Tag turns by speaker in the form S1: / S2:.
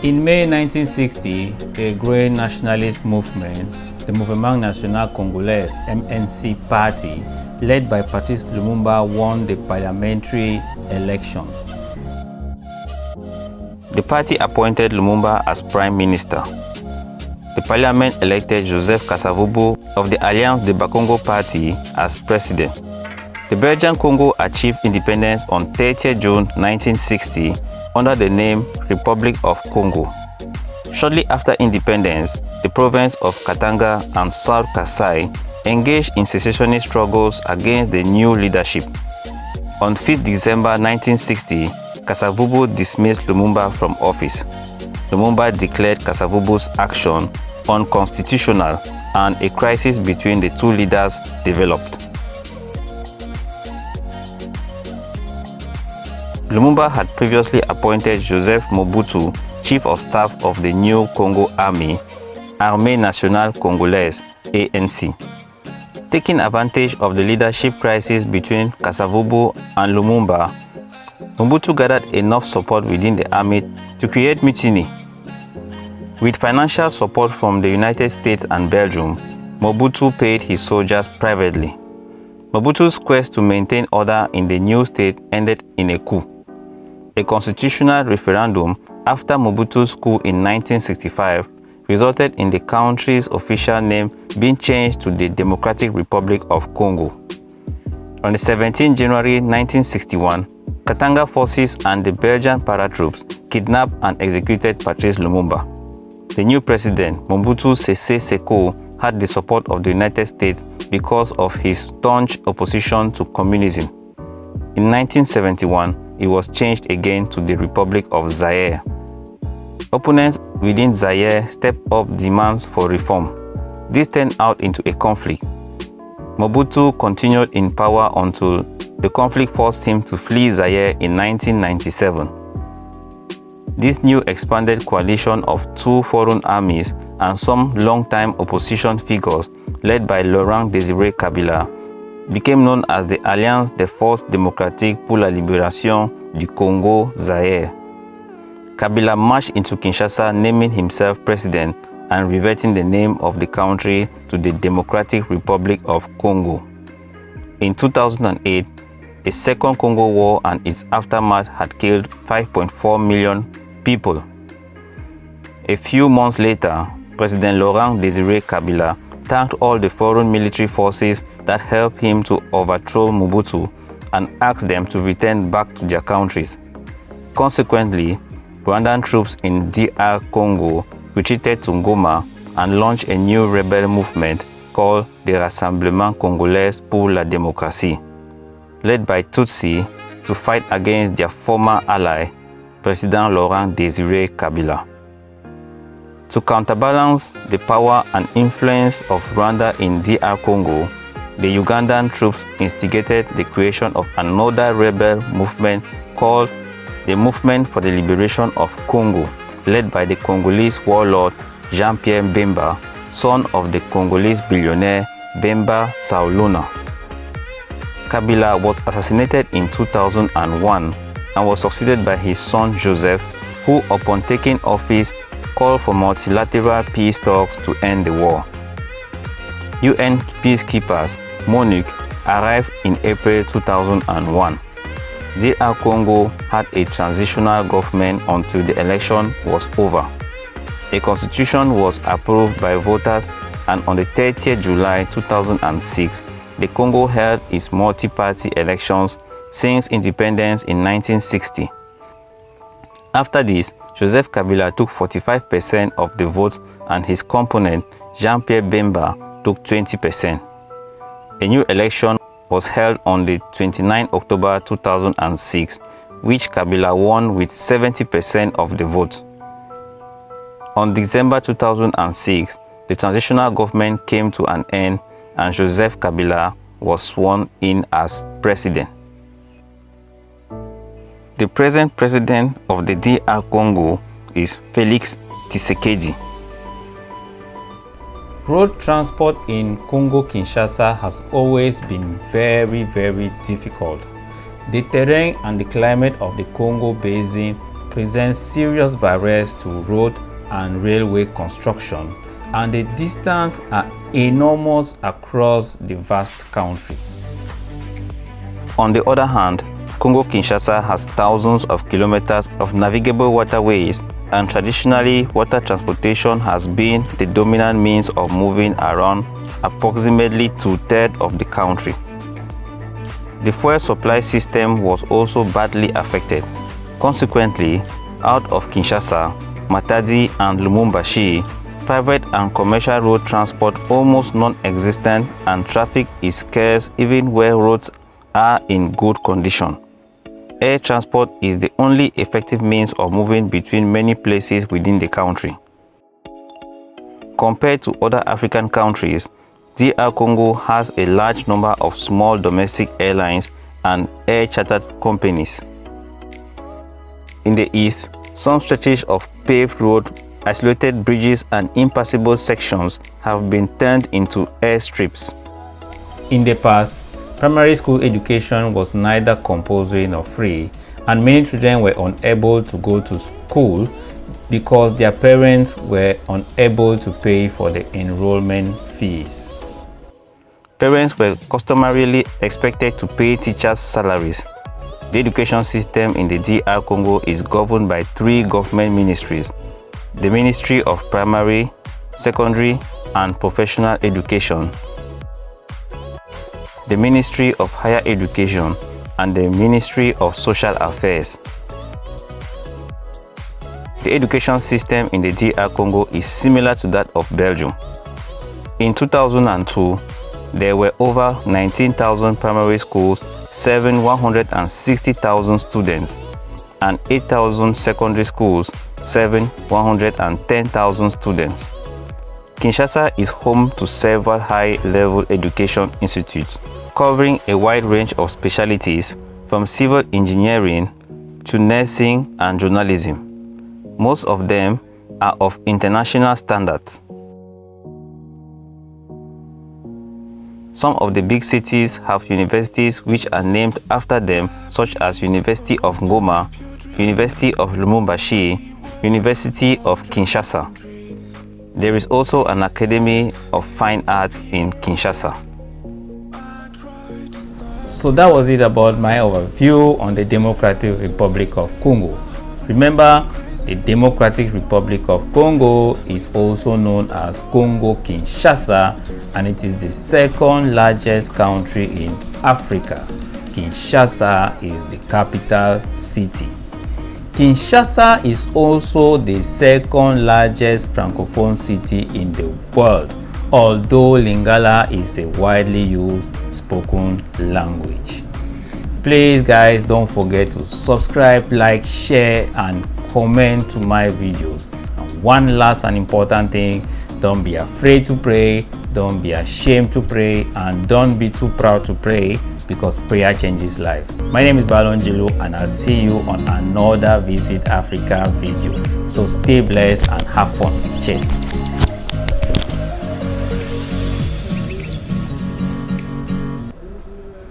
S1: In May 1960, a growing nationalist movement, the Mouvement National Congolais (MNC) party, led by Patrice Lumumba, won the parliamentary elections. The party appointed Lumumba as prime minister. The parliament elected Joseph Kasavubu of the Alliance de Bakongo party as president. The Belgian Congo achieved independence on 30 June 1960 under the name Republic of Congo. Shortly after independence, the province of Katanga and South Kasai engaged in secessionist struggles against the new leadership. On 5 December 1960, Kasavubu dismissed Lumumba from office. Lumumba declared Kasavubu's action unconstitutional, and a crisis between the two leaders developed. Lumumba had previously appointed Joseph Mobutu chief of staff of the new Congo Army, Armée Nationale Congolaise, ANC. Taking advantage of the leadership crisis between Kasavubu and Lumumba, Mobutu gathered enough support within the army to create mutiny. With financial support from the United States and Belgium, Mobutu paid his soldiers privately. Mobutu's quest to maintain order in the new state ended in a coup. A constitutional referendum after Mobutu's coup in 1965 resulted in the country's official name being changed to the Democratic Republic of Congo. On the 17th January 1961, Katanga forces and the Belgian paratroops kidnapped and executed Patrice Lumumba. The new president, Mobutu Sese Seko, had the support of the United States because of his staunch opposition to communism. In 1971, it was changed again to the Republic of Zaire. Opponents within Zaire stepped up demands for reform. This turned out into a conflict. Mobutu continued in power until the conflict forced him to flee Zaire in 1997. This new expanded coalition of two foreign armies and some long-time opposition figures led by Laurent Désiré Kabila became known as the Alliance des Forces démocratiques pour la libération du Congo Zaire. Kabila marched into Kinshasa naming himself president and reverting the name of the country to the Democratic Republic of Congo. In 2008, a second Congo War and its aftermath had killed 5.4 million people. A few months later, President Laurent Désiré Kabila thanked all the foreign military forces that helped him to overthrow Mobutu and asked them to return back to their countries. Consequently, Rwandan troops in D.R Congo retreated to Goma and launched a new rebel movement called the Rassemblement Congolais pour la Démocratie, led by Tutsi to fight against their former ally, President Laurent Désiré Kabila. To counterbalance the power and influence of Rwanda in D.R Congo, the Ugandan troops instigated the creation of another rebel movement called the Movement for the Liberation of Congo, led by the Congolese warlord Jean-Pierre Bemba, son of the Congolese billionaire Bemba Sauluna. Kabila was assassinated in 2001 and was succeeded by his son Joseph, who, upon taking office, called for multilateral peace talks to end the war. UN peacekeepers, MONUC, arrived in April 2001. D.R Congo had a transitional government until the election was over. A constitution was approved by voters, and on the 30th July 2006, the Congo held its multi-party elections since independence in 1960. After this, Joseph Kabila took 45% of the votes and his opponent, Jean-Pierre Bemba, took 20%. A new election was held on the 29th October 2006, which Kabila won with 70% of the vote. On December 2006, the transitional government came to an end and Joseph Kabila was sworn in as president. The present president of the D.R Congo is Félix Tshisekedi. Road transport in Congo Kinshasa has always been very difficult. The terrain and the climate of the Congo Basin presents serious barriers to road and railway construction, and the distances are enormous across the vast country. On the other hand, Congo Kinshasa has thousands of kilometers of navigable waterways, and traditionally water transportation has been the dominant means of moving around approximately 2/3 of the country. The fuel supply system was also badly affected. Consequently, out of Kinshasa, Matadi and Lubumbashi, private and commercial road transport almost non-existent, and traffic is scarce even where roads are in good condition. Air transport is the only effective means of moving between many places within the country. Compared to other African countries, D.R Congo has a large number of small domestic airlines and air chartered companies. In the east, some stretches of paved road, isolated bridges and impassable sections have been turned into airstrips. In the past, primary school education was neither compulsory nor free, and many children were unable to go to school because their parents were unable to pay for the enrollment fees. Parents were customarily expected to pay teachers' salaries. The education system in the D.R Congo is governed by 3 government ministries: the Ministry of Primary, Secondary and Professional Education, the Ministry of Higher Education, and the Ministry of Social Affairs. The education system in the D.R Congo is similar to that of Belgium. In 2002, there were over 19,000 primary schools serving 160,000 students, and 8,000 secondary schools serving 110,000 students. Kinshasa is home to several high-level education institutes, covering a wide range of specialties from civil engineering to nursing and journalism. Most of them are of international standards. Some of the big cities have universities which are named after them, such as University of Ngoma, University of Lubumbashi, University of Kinshasa. There is also an Academy of Fine Arts in Kinshasa. So that was it about my overview on the Democratic Republic of Congo. Remember, the Democratic Republic of Congo is also known as Congo Kinshasa, and it is the second largest country in Africa. Kinshasa is the capital city. Kinshasa is also the second largest francophone city in the world, although Lingala is a widely used spoken language. Please guys, don't forget to subscribe, like, share and comment to my videos. And one last and important thing, don't be afraid to pray, don't be ashamed to pray, and don't be too proud to pray, because prayer changes life. My name is Balonjilo, and I'll see you on another Visit Africa video. So stay blessed and have fun. Cheers.